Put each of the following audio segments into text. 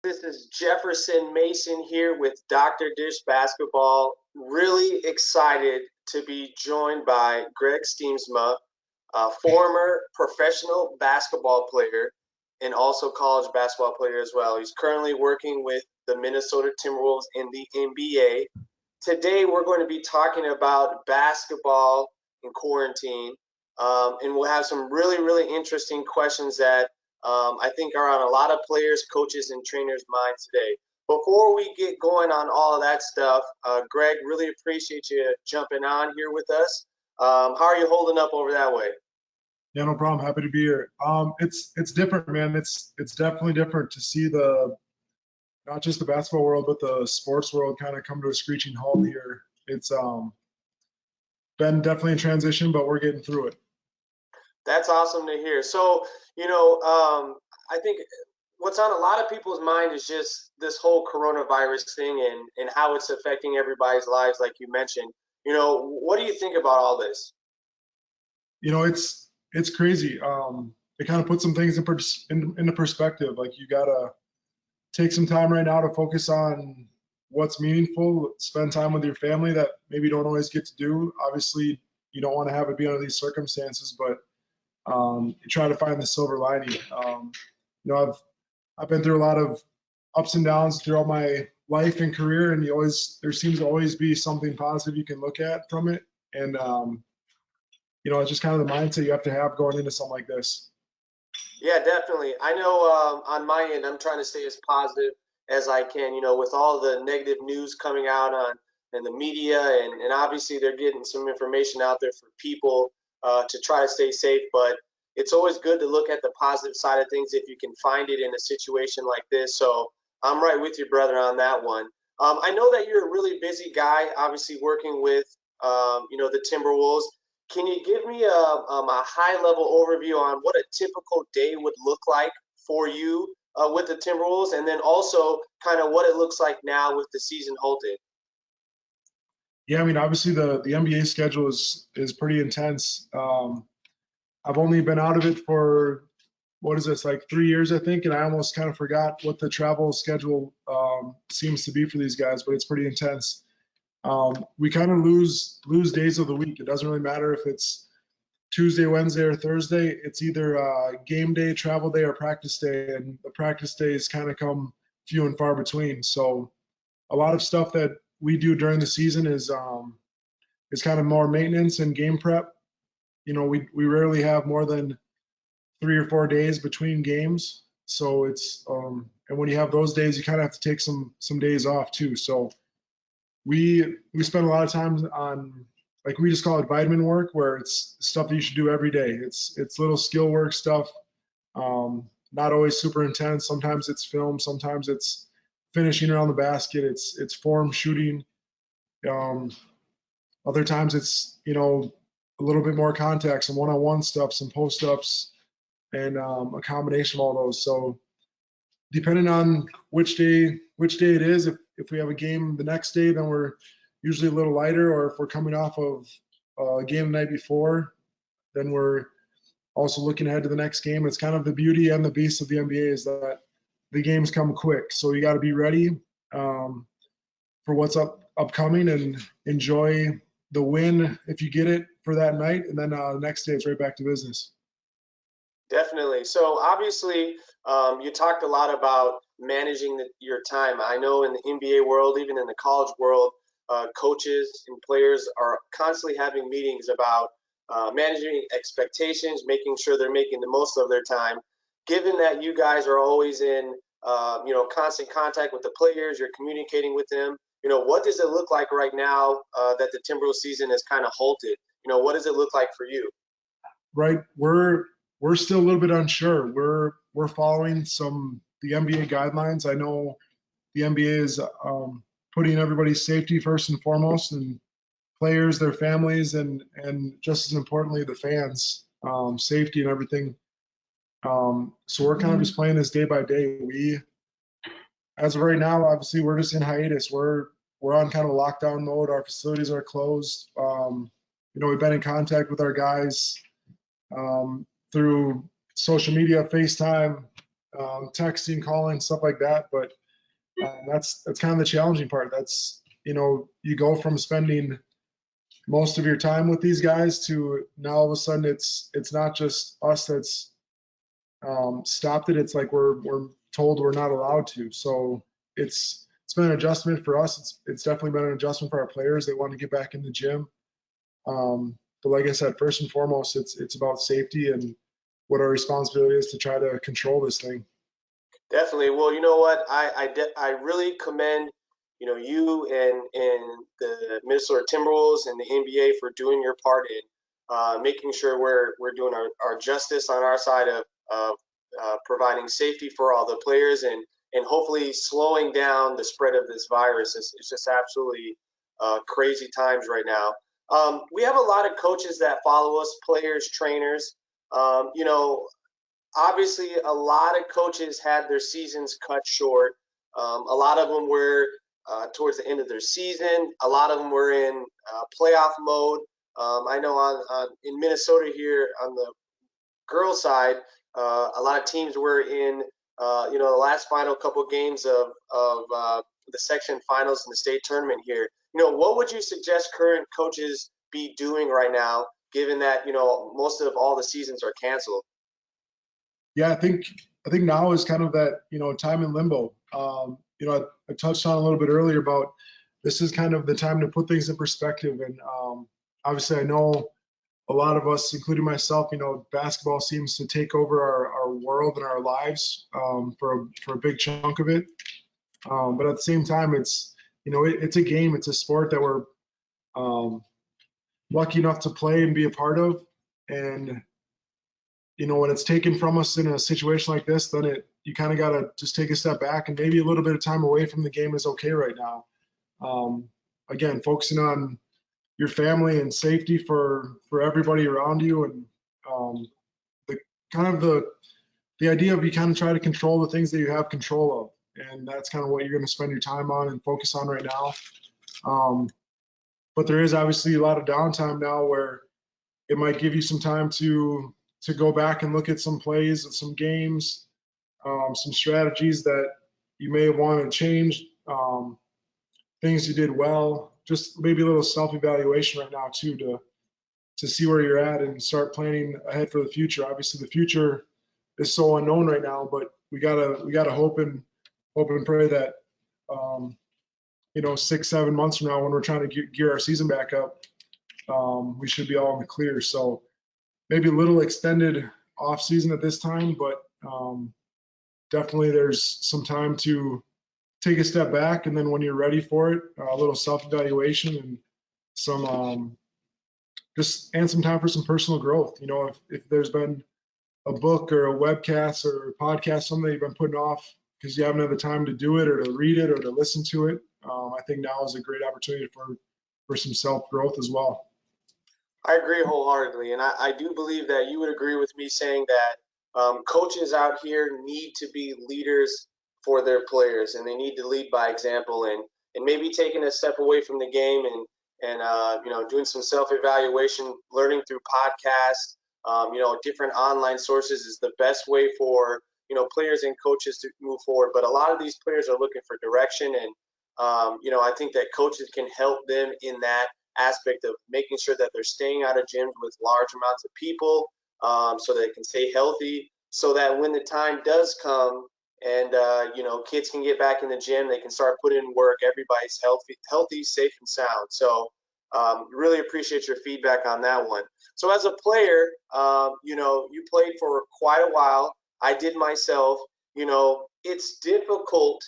This is Jefferson Mason here with Dr. Dish Basketball. Really excited to be joined by Greg Stiemsma, a former professional basketball player and also college basketball player as well. He's currently working with the Minnesota Timberwolves in the NBA. Today, we're going to be talking about basketball in quarantine, and we'll have some really interesting questions that I think are on a lot of players, coaches, and trainers' minds today. Before we get going on all of that stuff, Greg, really appreciate you jumping on here with us. How are you holding up over that way? Yeah, no problem. Happy to be here. It's different, man. It's definitely different to see not just the basketball world, but the sports world kind of come to a screeching halt here. It's been definitely a transition, but we're getting through it. That's awesome to hear. So, I think what's on a lot of people's mind is just this whole coronavirus thing and how it's affecting everybody's lives, like you mentioned. What do you think about all this? It's crazy. It kind of puts some things into perspective. Like, you gotta take some time right now to focus on what's meaningful, spend time with your family that maybe you don't always get to do. Obviously, you don't want to have it be under these circumstances, but you try to find the silver lining. I've been through a lot of ups and downs throughout my life and career, and there seems to always be something positive you can look at from it. And it's just kind of the mindset you have to have going into something like this. Yeah, definitely. I know on my end, I'm trying to stay as positive as I can. With all the negative news coming out in the media, and obviously they're getting some information out there for people to try to stay safe. But it's always good to look at the positive side of things if you can find it in a situation like this. So I'm right with you, brother, on that one. I know that you're a really busy guy, obviously working with the Timberwolves. Can you give me a high-level overview on what a typical day would look like for you with the Timberwolves, and then also kind of what it looks like now with the season halted? Yeah, I mean, obviously the NBA schedule is pretty intense. I've only been out of it for, what is this, like 3 years, I think, and I almost kind of forgot what the travel schedule seems to be for these guys, but it's pretty intense. We kind of lose days of the week. It doesn't really matter if it's Tuesday, Wednesday, or Thursday. It's either game day, travel day, or practice day, and the practice days kind of come few and far between. So a lot of stuff that we do during the season is kind of more maintenance and game prep. We rarely have more than 3 or 4 days between games. So it's and when you have those days, you kind of have to take some days off too. So we spend a lot of time on, like, we just call it vitamin work, where it's stuff that you should do every day. It's little skill work stuff, not always super intense. Sometimes it's film, sometimes it's finishing around the basket, it's form shooting. Other times it's a little bit more contact, some one-on-one stuff, some post-ups, and a combination of all those. So depending on which day it is, if we have a game the next day, then we're usually a little lighter, or if we're coming off of a game the night before, then we're also looking ahead to the next game. It's kind of the beauty and the beast of the NBA is that the games come quick, so you got to be ready for what's upcoming and enjoy the win if you get it for that night, and then the next day it's right back to business. Definitely. So obviously, you talked a lot about managing your time. I know in the NBA world, even in the college world, coaches and players are constantly having meetings about managing expectations, making sure they're making the most of their time. Given that you guys are always in constant contact with the players, you're communicating with them. What does it look like right now that the Timberwolves season is kind of halted? What does it look like for you? Right, we're still a little bit unsure. We're following the NBA guidelines. I know the NBA is putting everybody's safety first and foremost, and players, their families, and just as importantly, the fans, safety and everything. So we're kind of just playing this day by day. As of right now, obviously, we're just in hiatus. We're on kind of lockdown mode. Our facilities are closed. We've been in contact with our guys through social media, FaceTime, texting, calling, stuff like that. But that's kind of the challenging part. That's, you go from spending most of your time with these guys to now all of a sudden it's not just us that's stopped it. It's like we're told we're not allowed to. So it's been an adjustment for us. It's definitely been an adjustment for our players. They want to get back in the gym. But like I said, first and foremost, it's about safety and what our responsibility is to try to control this thing. Definitely. Well, you know what? I really commend, you and the Minnesota Timberwolves and the NBA for doing your part in making sure we're doing our justice on our side of providing safety for all the players and hopefully slowing down the spread of this virus. It's just absolutely crazy times right now. We have a lot of coaches that follow us, players, trainers. Obviously, a lot of coaches had their seasons cut short. A lot of them were towards the end of their season. A lot of them were in playoff mode. I know in Minnesota here on the girls' side, a lot of teams were in the last final couple games of the section finals in the state tournament here. What would you suggest current coaches be doing right now, given that most of all the seasons are canceled? Yeah, I think now is kind of that, time in limbo. I touched on a little bit earlier about this is kind of the time to put things in perspective. And obviously, I know a lot of us, including myself, basketball seems to take over our world and our lives for a big chunk of it. But at the same time, it's a game, it's a sport that we're lucky enough to play and be a part of. And when it's taken from us in a situation like this, then you kind of got to just take a step back, and maybe a little bit of time away from the game is okay right now. Again, focusing on your family and safety for everybody around you, and the kind of the idea of you kind of try to control the things that you have control of, and that's kind of what you're going to spend your time on and focus on right now. But there is obviously a lot of downtime now where it might give you some time to go back and look at some plays, some games, some strategies that you may want to change, things you did well, just maybe a little self-evaluation right now too, to see where you're at and start planning ahead for the future. Obviously, the future is so unknown right now, but we gotta hope and pray that 6-7 months from now, when we're trying to gear our season back up, we should be all in the clear. So maybe a little extended off season at this time, but definitely there's some time to take a step back, and then when you're ready for it, a little self-evaluation and some some time for some personal growth. If there's been a book or a webcast or a podcast, something that you've been putting off because you haven't had the time to do it or to read it or to listen to it, I think now is a great opportunity for some self-growth as well. I agree wholeheartedly, and I do believe that you would agree with me saying that coaches out here need to be leaders for their players, and they need to lead by example, and maybe taking a step away from the game and doing some self-evaluation, learning through podcasts, different online sources is the best way for players and coaches to move forward. But a lot of these players are looking for direction, and I think that coaches can help them in that aspect of making sure that they're staying out of gyms with large amounts of people, so they can stay healthy, so that when the time does come and kids can get back in the gym, they can start putting in work. Everybody's healthy, safe, and sound. So really appreciate your feedback on that one. So as a player, you played for quite a while. I did myself. It's difficult.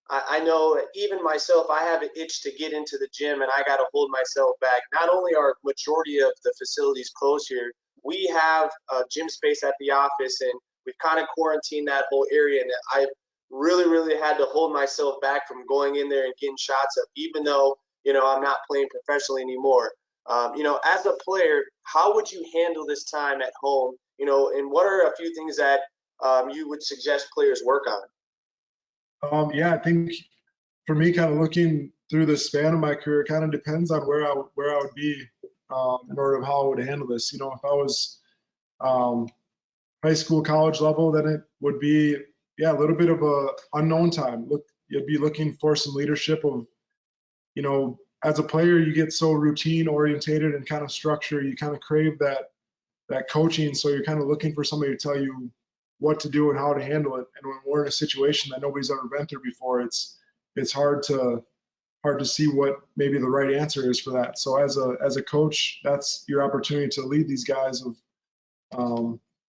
I know even myself, I have an itch to get into the gym, and I got to hold myself back. Not only are majority of the facilities closed here, we have a gym space at the office, and we've kind of quarantined that whole area. And I've really, really had to hold myself back from going in there and getting shots up, even though, I'm not playing professionally anymore. As a player, how would you handle this time at home? And what are a few things that you would suggest players work on? Yeah, I think for me, kind of looking through the span of my career, it kind of depends on where I would be in order of how I would handle this. If I was high school, college level, then it would be yeah, a little bit of a unknown time. Look, you'd be looking for some leadership of, as a player, you get so routine orientated and kind of structure, you kind of crave that coaching. So you're kind of looking for somebody to tell you what to do and how to handle it. And when we're in a situation that nobody's ever been through before, it's hard to see what maybe the right answer is for that. So as a coach, that's your opportunity to lead these guys of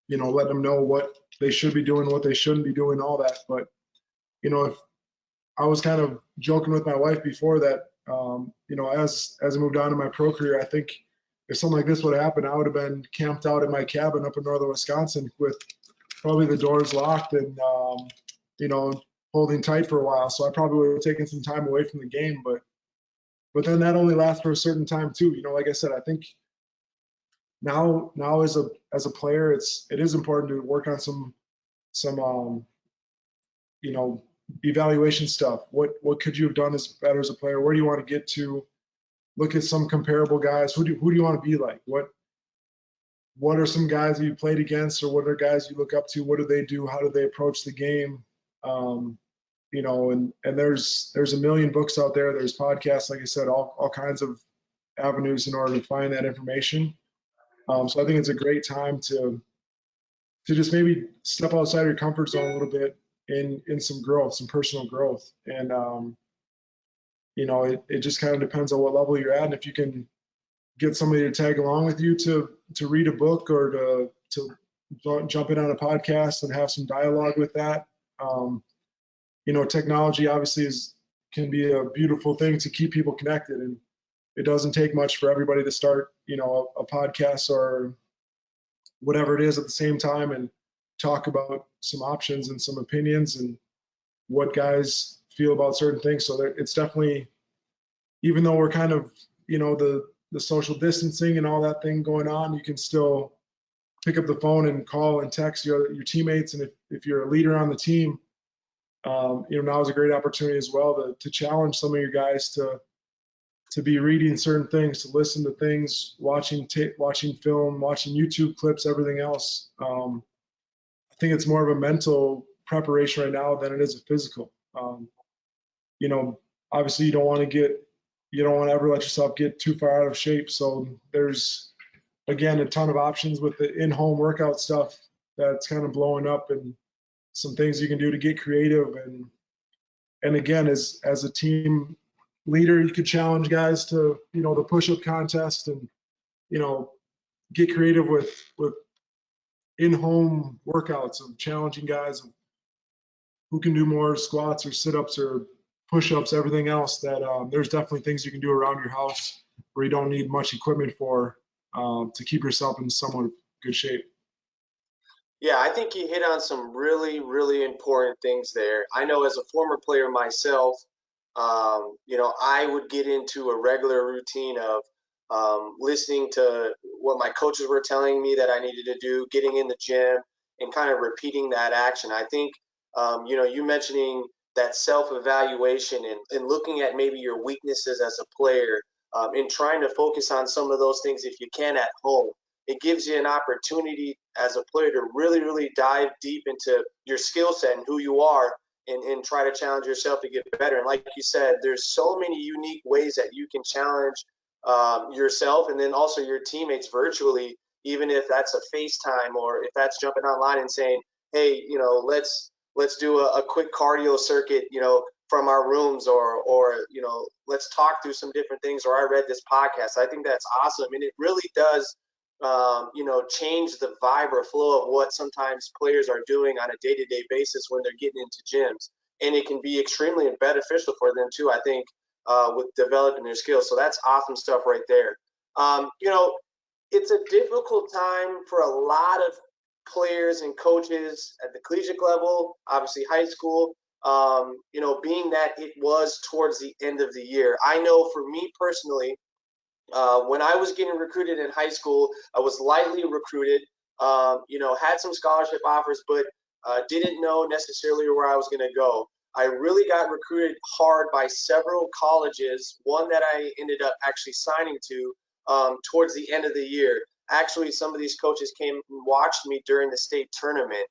let them know what they should be doing, what they shouldn't be doing, all that. But if I was kind of joking with my wife before that, as I moved on in my pro career, I think if something like this would have happened, I would have been camped out in my cabin up in northern Wisconsin with probably the doors locked and you know holding tight for a while. So I probably would have taken some time away from the game, but then that only lasts for a certain time too. Like I said, I think now as a player, it is important to work on some you know evaluation stuff. What could you have done as better as a player? Where do you want to get to? Look at some comparable guys. Who do you want to be like? What are some guys that you played against, or what are guys you look up to? What do they do? How do they approach the game? Um, and there's a million books out there. There's podcasts, like I said, all kinds of avenues in order to find that information. So I think it's a great time to just maybe step outside your comfort zone a little bit in some growth, some personal growth. And it just kind of depends on what level you're at. And if you can get somebody to tag along with you to read a book or to jump in on a podcast and have some dialogue with that. Technology obviously can be a beautiful thing to keep people connected, and it doesn't take much for everybody to start, a podcast or whatever it is at the same time and talk about some options and some opinions and what guys feel about certain things. So it's definitely, even though we're kind of, the social distancing and all that thing going on, you can still pick up the phone and call and text your teammates. And if you're a leader on the team, now is a great opportunity as well to challenge some of your guys to be reading certain things, to listen to things, watching tape, watching film, watching YouTube clips, everything else. I think it's more of a mental preparation right now than it is a physical. You know, Obviously you don't want to ever let yourself get too far out of shape. So there's, again, a ton of options with the in-home workout stuff that's kind of blowing up, and some things you can do to get creative. And again, as a team leader, you could challenge guys to, the push-up contest, and, you know, get creative with in-home workouts of challenging guys who can do more squats or sit-ups or push-ups, everything else. That there's definitely things you can do around your house where you don't need much equipment for, to keep yourself in somewhat good shape. Yeah, I think you hit on some really, really important things there. I know as a former player myself, I would get into a regular routine of listening to what my coaches were telling me that I needed to do, getting in the gym, and kind of repeating that action. I think, you mentioning that self-evaluation and looking at maybe your weaknesses as a player, and trying to focus on some of those things if you can at home. It gives you an opportunity as a player to really, really dive deep into your skill set and who you are, and try to challenge yourself to get better. And like you said, there's so many unique ways that you can challenge yourself and then also your teammates virtually, even if that's a FaceTime or if that's jumping online and saying, hey, let's do a quick cardio circuit, from our rooms, or let's talk through some different things, or I read this podcast. I think that's awesome, and it really does change the vibe or flow of what sometimes players are doing on a day-to-day basis when they're getting into gyms. And it can be extremely beneficial for them too, I think, with developing their skills. So that's awesome stuff right there. It's a difficult time for a lot of players and coaches at the collegiate level, obviously high school, being that it was towards the end of the year. I know for me personally, when I was getting recruited in high school, I was lightly recruited, had some scholarship offers, but didn't know necessarily where I was going to go. I really got recruited hard by several colleges, one that I ended up actually signing to towards the end of the year. Actually, some of these coaches came and watched me during the state tournament.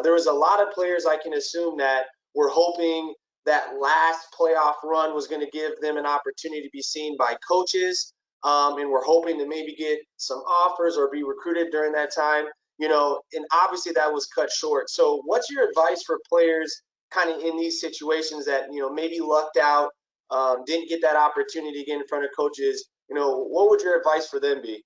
There was a lot of players I can assume that were hoping that last playoff run was going to give them an opportunity to be seen by coaches, and we're hoping to maybe get some offers or be recruited during that time. And obviously that was cut short. So, what's your advice for players kind of in these situations that maybe lucked out, didn't get that opportunity to get in front of coaches? What would your advice for them be?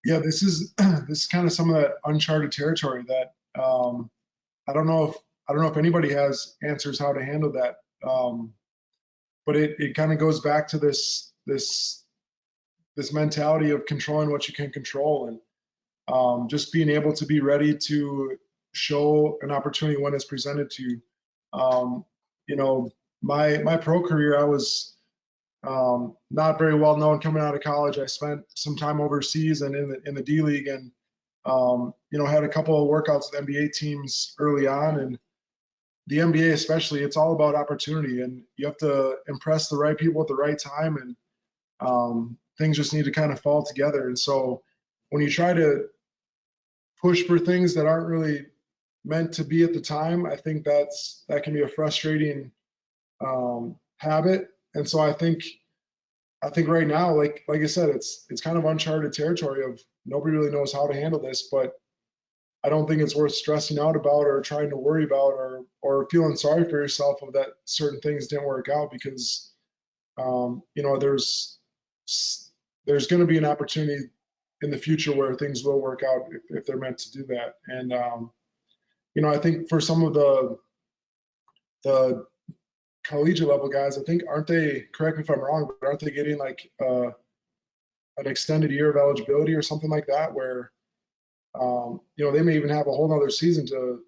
Yeah, this is this is kind of some of that uncharted territory that I don't know if anybody has answers how to handle that. But it kind of goes back to this mentality of controlling what you can control, and just being able to be ready to show an opportunity when it's presented to you. Um, you know, my pro career, I was not very well known coming out of college. I spent some time overseas and in the D League, and had a couple of workouts with NBA teams early on, and the NBA especially, it's all about opportunity, and you have to impress the right people at the right time, and things just need to kind of fall together. And so when you try to push for things that aren't really meant to be at the time, I think that can be a frustrating habit. And so I think right now, like I said, it's kind of uncharted territory of nobody really knows how to handle this, but I don't think it's worth stressing out about or trying to worry about or feeling sorry for yourself of that certain things didn't work out, because there's going to be an opportunity in the future where things will work out if they're meant to do that. And I think for some of the collegiate level guys, I think, aren't they, correct me if I'm wrong, but aren't they getting like an extended year of eligibility or something like that, where they may even have a whole nother season to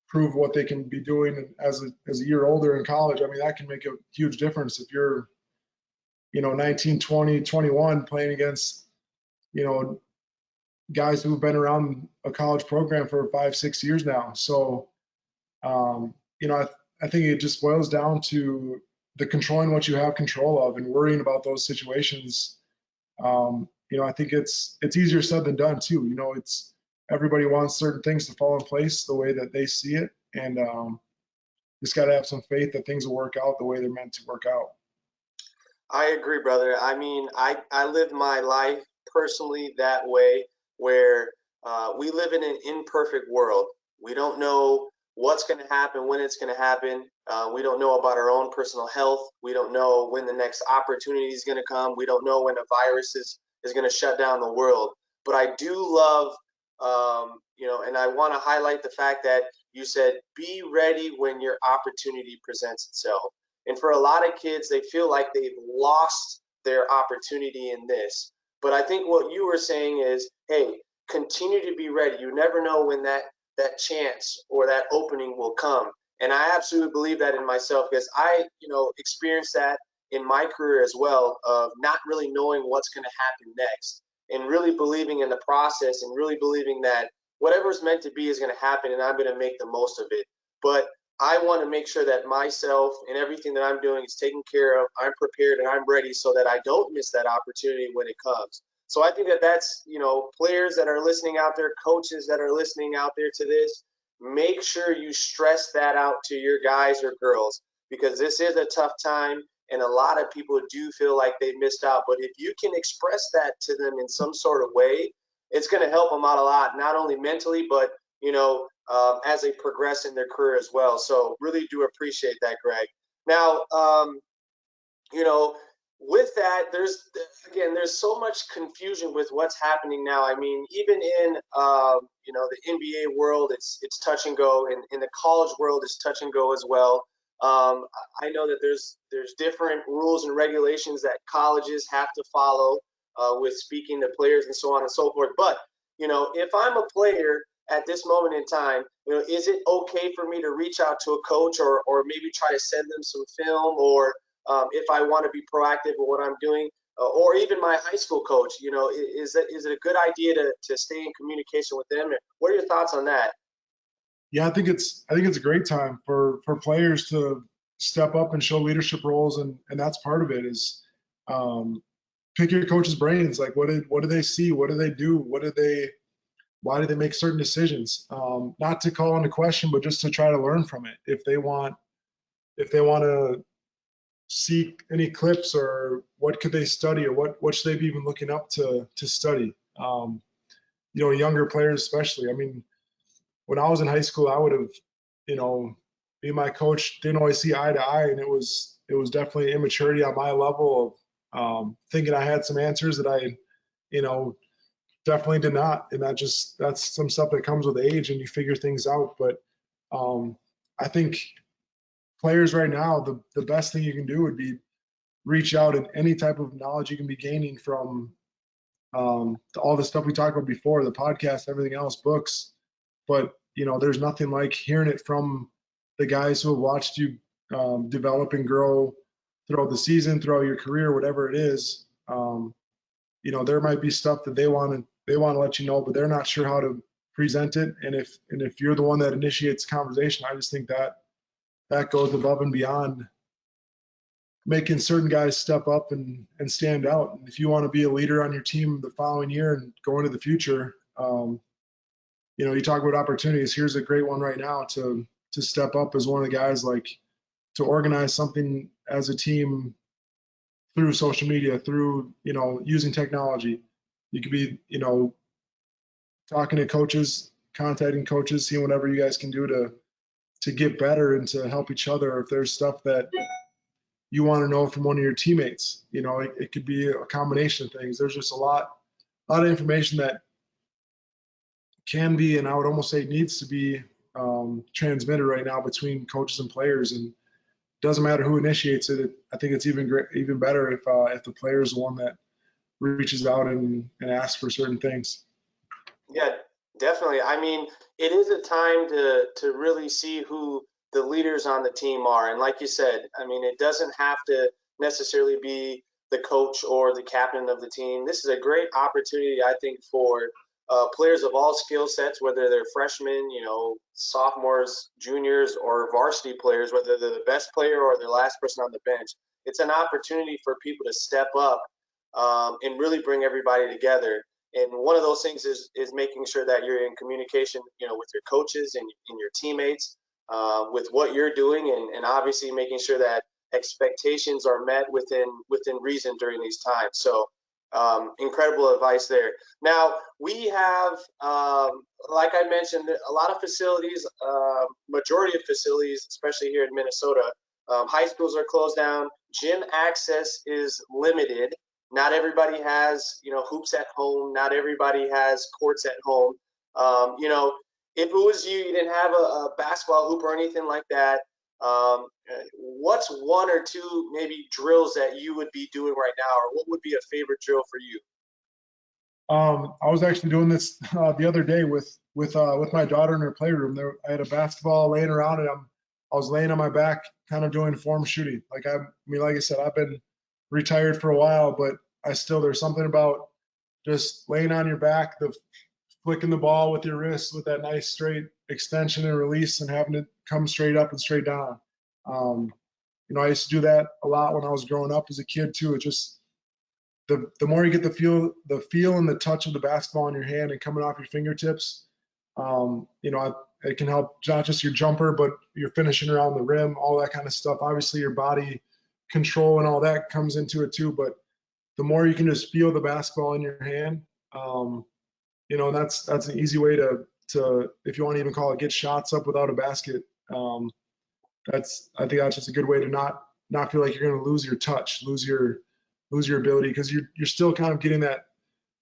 prove what they can be doing as a year older in college. I mean, that can make a huge difference if you're 19, 20, 21 playing against guys who've been around a college program for 5, 6 years now. So I think it just boils down to the controlling what you have control of and worrying about those situations. I think it's easier said than done too. It's everybody wants certain things to fall in place the way that they see it, and just got to have some faith that things will work out the way they're meant to work out. I agree, brother. I mean, I live my life personally that way, where we live in an imperfect world. We don't know what's going to happen, when it's going to happen. We don't know about our own personal health. We don't know when the next opportunity is going to come. We don't know when a virus is going to shut down the world. But I do love, and I want to highlight the fact that you said, be ready when your opportunity presents itself. And for a lot of kids, they feel like they've lost their opportunity in this. But I think what you were saying is, hey, continue to be ready. You never know when that chance or that opening will come. And I absolutely believe that in myself, because I, experienced that in my career as well, of not really knowing what's going to happen next, and really believing in the process, and really believing that whatever's meant to be is going to happen, and I'm going to make the most of it. But I want to make sure that myself and everything that I'm doing is taken care of. I'm prepared and I'm ready so that I don't miss that opportunity when it comes. So I think that that's, players that are listening out there, coaches that are listening out there to this, make sure you stress that out to your guys or girls, because this is a tough time and a lot of people do feel like they missed out. But if you can express that to them in some sort of way, it's going to help them out a lot, not only mentally, but, as they progress in their career as well. So really do appreciate that, Greg. Now, you know, with that, there's so much confusion with what's happening now. I mean, even in the NBA world, it's touch and go, and in the college world, it's touch and go as well. I know that there's different rules and regulations that colleges have to follow with speaking to players and so on and so forth. But if I'm a player at this moment in time, is it okay for me to reach out to a coach, or maybe try to send them some film, or if I want to be proactive with what I'm doing, or even my high school coach, is it a good idea to stay in communication with them? What are your thoughts on that? Yeah, I think it's a great time for players to step up and show leadership roles, and that's part of it is pick your coach's brains. Like, what do they see? What do they do? What do they Why do they make certain decisions? Not to call into question, but just to try to learn from it. If they want to seek any clips, or what could they study, or what should they be even looking up to study? Younger players especially. I mean, when I was in high school, I would have, me and my coach didn't always see eye to eye, and it was definitely immaturity on my level of thinking I had some answers that I, you know, definitely did not. And that's some stuff that comes with age, and you figure things out. But I think players right now, the best thing you can do would be reach out, and any type of knowledge you can be gaining from all the stuff we talked about before, the podcast, everything else, books. But there's nothing like hearing it from the guys who have watched you develop and grow throughout the season, throughout your career, whatever it is. There might be stuff that they want to let you know, but they're not sure how to present it. And if you're the one that initiates conversation, I just think that goes above and beyond making certain guys step up and stand out. And if you want to be a leader on your team the following year and go into the future, you talk about opportunities. Here's a great one right now to step up as one of the guys, like to organize something as a team through social media, through using technology. You could be talking to coaches, contacting coaches, seeing whatever you guys can do to get better and to help each other. If there's stuff that you want to know from one of your teammates, it could be a combination of things. There's just a lot of information that can be, and I would almost say needs to be transmitted right now between coaches and players. And it doesn't matter who initiates it. I think it's even better if the player is the one that reaches out and asks for certain things. Yeah, definitely. I mean, it is a time to really see who the leaders on the team are. And like you said, I mean, it doesn't have to necessarily be the coach or the captain of the team. This is a great opportunity, I think, for players of all skill sets, whether they're freshmen, sophomores, juniors, or varsity players, whether they're the best player or the last person on the bench. It's an opportunity for people to step up and really bring everybody together. And one of those things is making sure that you're in communication, with your coaches and your teammates, with what you're doing, and obviously making sure that expectations are met within reason during these times. So incredible advice there. Now we have, like I mentioned, a lot of facilities, majority of facilities, especially here in Minnesota, high schools are closed down. Gym access is limited. Not everybody has, hoops at home. Not everybody has courts at home. If it was you didn't have a basketball hoop or anything like that, what's one or two maybe drills that you would be doing right now, or what would be a favorite drill for you? I was actually doing this the other day with my daughter in her playroom. I had a basketball laying around, and I was laying on my back, kind of doing form shooting. Like like I said, I've been retired for a while, but there's something about just laying on your back, the flicking the ball with your wrist with that nice straight extension and release, and having it come straight up and straight down. I used to do that a lot when I was growing up as a kid too. It just the more you get the feel and the touch of the basketball in your hand and coming off your fingertips, it can help not just your jumper, but your finishing around the rim, all that kind of stuff. Obviously, your body control and all that comes into it too. But the more you can just feel the basketball in your hand, that's an easy way to if you want to even call it, get shots up without a basket. I think that's just a good way to not feel like you're going to lose your touch, lose your ability, because you're still kind of getting that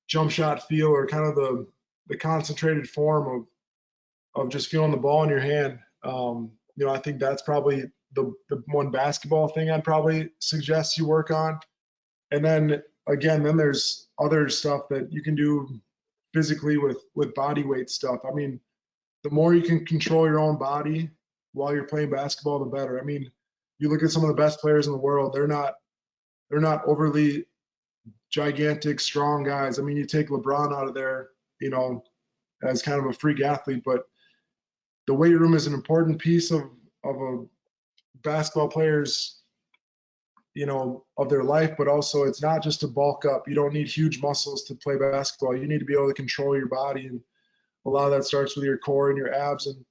jump shot feel, or kind of the concentrated form of just feeling the ball in your hand. I think that's probably the one basketball thing I'd probably suggest you work on. And then again, there's other stuff that you can do physically with body weight stuff. I mean, the more you can control your own body while you're playing basketball, the better. I mean, you look at some of the best players in the world, they're not overly gigantic, strong guys. I mean, you take LeBron out of there, as kind of a freak athlete, but the weight room is an important piece of a basketball player's, of their life, but also it's not just to bulk up. You don't need huge muscles to play basketball. You need to be able to control your body. And a lot of that starts with your core and your abs, and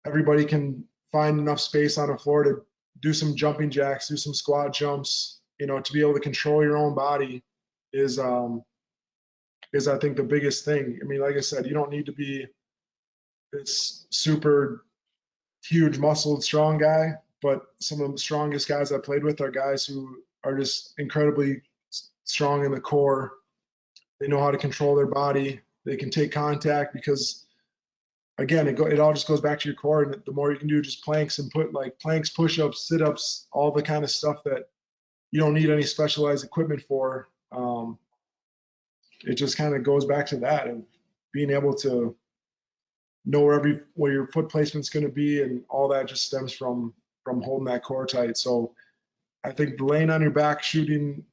everybody can find enough space on the floor to do some jumping jacks, do some squat jumps, to be able to control your own body is I think the biggest thing. I mean, like I said, you don't need to be this super huge muscled strong guy, but some of the strongest guys I played with are guys who are just incredibly strong in the core. They know how to control their body. They can take contact because, again, it all just goes back to your core. And the more you can do just planks and planks, push-ups, sit-ups, all the kind of stuff that you don't need any specialized equipment for. It just kind of goes back to that and being able to know where your foot placement's going to be, and all that just stems from holding that core tight. So I think laying on your back, shooting,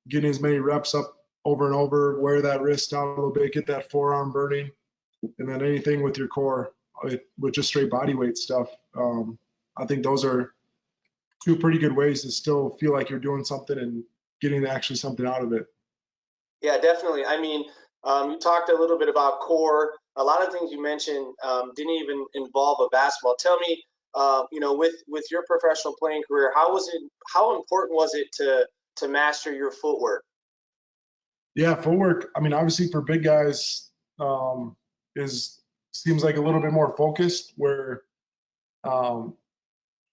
getting as many reps up over and over, wear that wrist down a little bit, get that forearm burning, and then anything with your core, with just straight body weight stuff. I think those are two pretty good ways to still feel like you're doing something and getting actually something out of it. Yeah, definitely. I mean, you talked a little bit about core. A lot of things you mentioned didn't even involve a basketball. Tell me, with your professional playing career, how important was it to master your footwork? Yeah, footwork. I mean, obviously for big guys, is seems like a little bit more focused. Where um,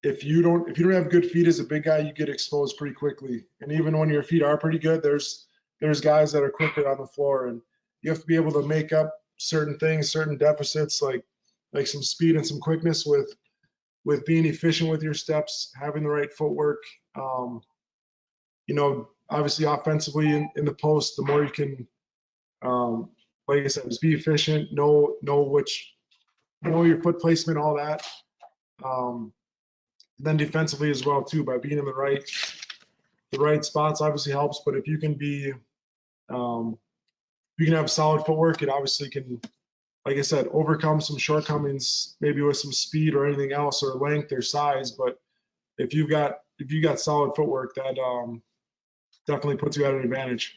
if you don't have good feet as a big guy, you get exposed pretty quickly. And even when your feet are pretty good, there's guys that are quicker on the floor, and you have to be able to make up certain things, certain deficits, like some speed and some quickness with being efficient with your steps, having the right footwork. Obviously offensively in the post, the more you can, like I said, just be efficient, know your foot placement, all that. Um, then defensively as well too, by being in the right spots obviously helps. But if you can um, you can have solid footwork, it obviously can, like I said, overcome some shortcomings, maybe with some speed or anything else, or length or size. But if you got solid footwork, that definitely puts you at an advantage.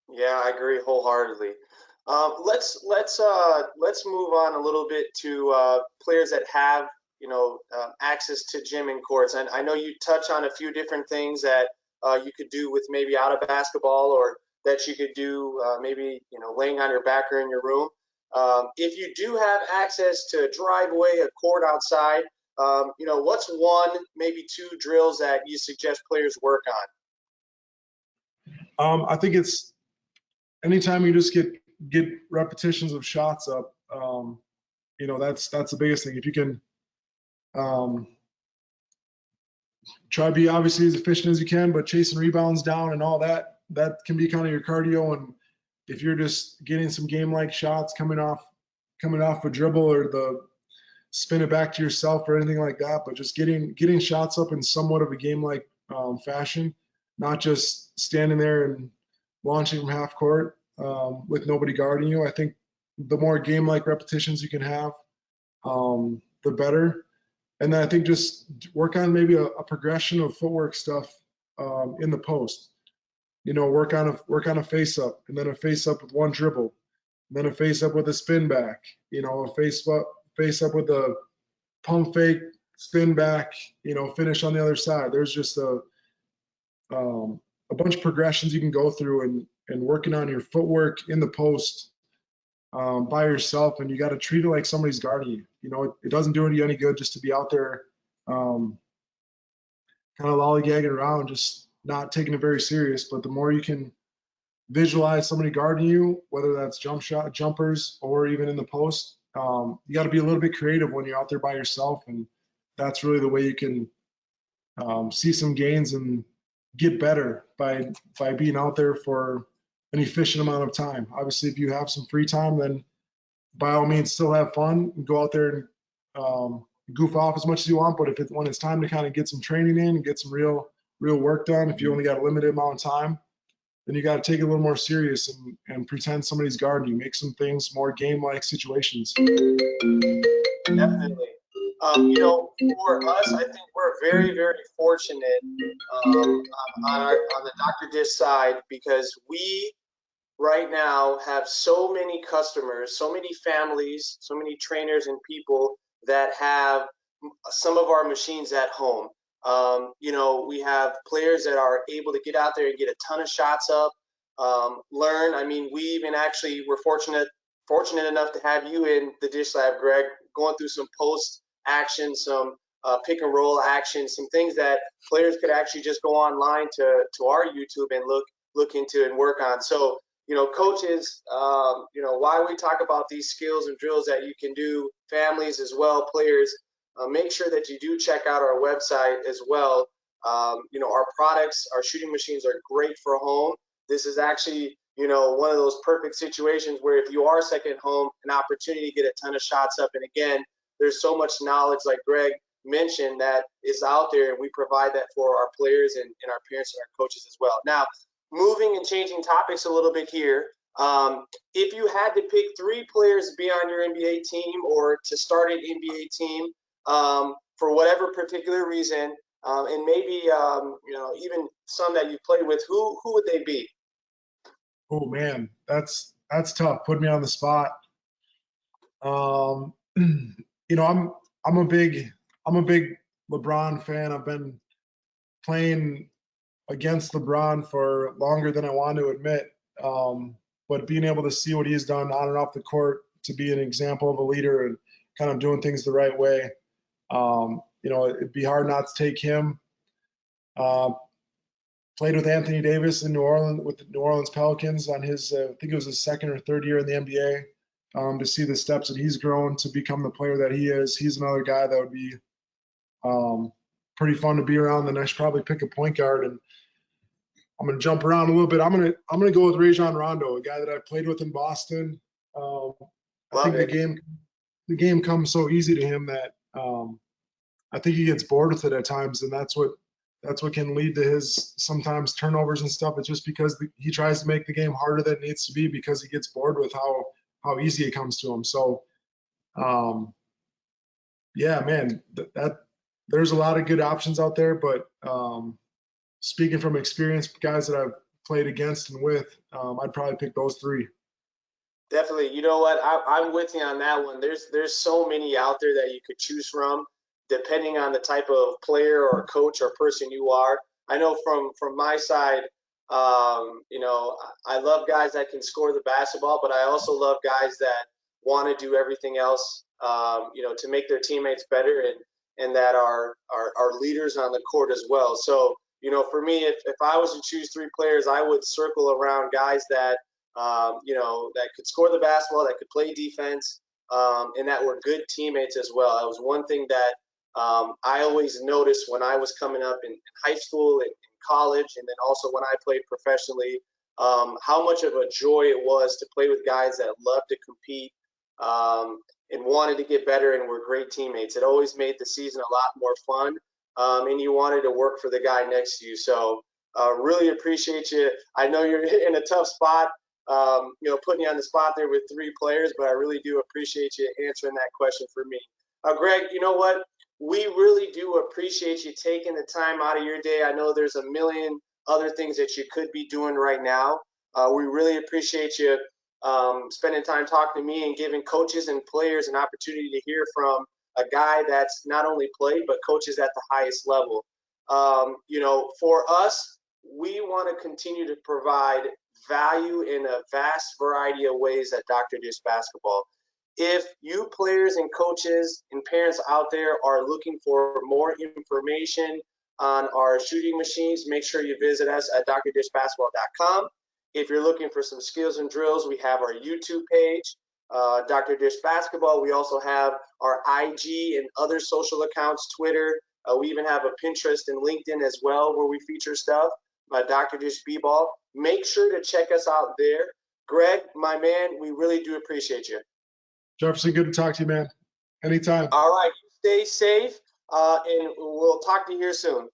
Yeah, I agree wholeheartedly. Let's move on a little bit to players that have access to gym and courts. And I know you touch on a few different things that you could do with maybe out of basketball, or that you could do maybe laying on your back or in your room. If you do have access to a driveway, a court outside, what's one, maybe two drills that you suggest players work on? I think it's anytime you just get repetitions of shots up. That's the biggest thing. If you can um, try to be obviously as efficient as you can, but chasing rebounds down and all that, that can be kind of your cardio. And if you're just getting some game-like shots coming off a dribble, or the spin it back to yourself or anything like that, but just getting shots up in somewhat of a game-like fashion, not just standing there and launching from half court with nobody guarding you. I think the more game-like repetitions you can have, the better. And then I think just work on maybe a progression of footwork stuff in the post. Work on a face up, and then a face up with one dribble, and then a face up with a spin back. A face up with a pump fake, spin back. Finish on the other side. There's just a bunch of progressions you can go through, and working on your footwork in the post by yourself, and you got to treat it like somebody's guarding you. It doesn't do you any good just to be out there kind of lollygagging around, just not taking it very serious. But the more you can visualize somebody guarding you, whether that's jumpers, or even in the post, you got to be a little bit creative when you're out there by yourself, and that's really the way you can see some gains and get better by being out there for an efficient amount of time. Obviously, if you have some free time, then by all means still have fun and go out there and goof off as much as you want. But when it's time to kind of get some training in and get some real work done, if you only got a limited amount of time, then you got to take it a little more serious and pretend somebody's guarding you. Make some things more game-like situations. Definitely. For us, I think we're very, very fortunate on the Dr. Dish side, because right now have so many customers, so many families, so many trainers and people that have some of our machines at home. We have players that are able to get out there and get a ton of shots up, learn. I mean, we even actually were fortunate enough to have you in the dish lab, Greg, going through some post action, some pick and roll action, some things that players could actually just go online to our YouTube and look into and work on. So, coaches, why we talk about these skills and drills that you can do, families as well, players, make sure that you do check out our website as well. Our products, our shooting machines are great for home. This is actually, one of those perfect situations where if you are second home, an opportunity to get a ton of shots up. And again, there's so much knowledge, like Greg mentioned, that is out there, and we provide that for our players and our parents and our coaches as well. Now, moving and changing topics a little bit here. If you had to pick 3 players to be on your NBA team or to start an NBA team for whatever particular reason, and maybe even some that you played with, who would they be? Oh man, that's tough. Put me on the spot. I'm a big LeBron fan. I've been playing against LeBron for longer than I want to admit. But being able to see what he's done on and off the court, to be an example of a leader and kind of doing things the right way, it'd be hard not to take him. Played with Anthony Davis in New Orleans with the New Orleans Pelicans on his, I think it was his 2nd or 3rd year in the NBA. To see the steps that he's grown to become the player that he is, he's another guy that would be pretty fun to be around. Then I should probably pick a point guard, and I'm going to jump around a little bit. I'm going to go with Rajon Rondo, a guy that I played with in Boston. I think the game comes so easy to him that I think he gets bored with it at times, and that's what can lead to his sometimes turnovers and stuff. It's just because he tries to make the game harder than it needs to be because he gets bored with how easy it comes to him. So, yeah, man, that there's a lot of good options out there, but speaking from experience, guys that I've played against and with, I'd probably pick those 3. Definitely. You know what? I'm with you on that one. There's so many out there that you could choose from, depending on the type of player or coach or person you are. I know from my side, I love guys that can score the basketball, but I also love guys that want to do everything else, to make their teammates better and that are leaders on the court as well. So, for me, if I was to choose 3 players, I would circle around guys that that could score the basketball, that could play defense, and that were good teammates as well. That was one thing that I always noticed when I was coming up in high school and in college, and then also when I played professionally, how much of a joy it was to play with guys that loved to compete and wanted to get better and were great teammates. It always made the season a lot more fun, and you wanted to work for the guy next to you. So really appreciate you. I know you're in a tough spot, putting you on the spot there with 3 players, but I really do appreciate you answering that question for me. Greg, you know what? We really do appreciate you taking the time out of your day. I know there's a million other things that you could be doing right now. We really appreciate you spending time talking to me and giving coaches and players an opportunity to hear from a guy that's not only played, but coaches at the highest level. For us, we want to continue to provide value in a vast variety of ways at Dr. Dish Basketball. If you players and coaches and parents out there are looking for more information on our shooting machines, make sure you visit us at drdishbasketball.com. If you're looking for some skills and drills, we have our YouTube page, Dr. Dish Basketball. We also have our IG and other social accounts, Twitter. We even have a Pinterest and LinkedIn as well where we feature stuff, Dr. Dish B-Ball. Make sure to check us out there. Greg, my man, we really do appreciate you. Jefferson, good to talk to you, man. Anytime. All right. Stay safe, and we'll talk to you here soon.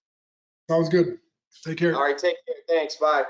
Sounds good. Take care. All right. Take care. Thanks. Bye.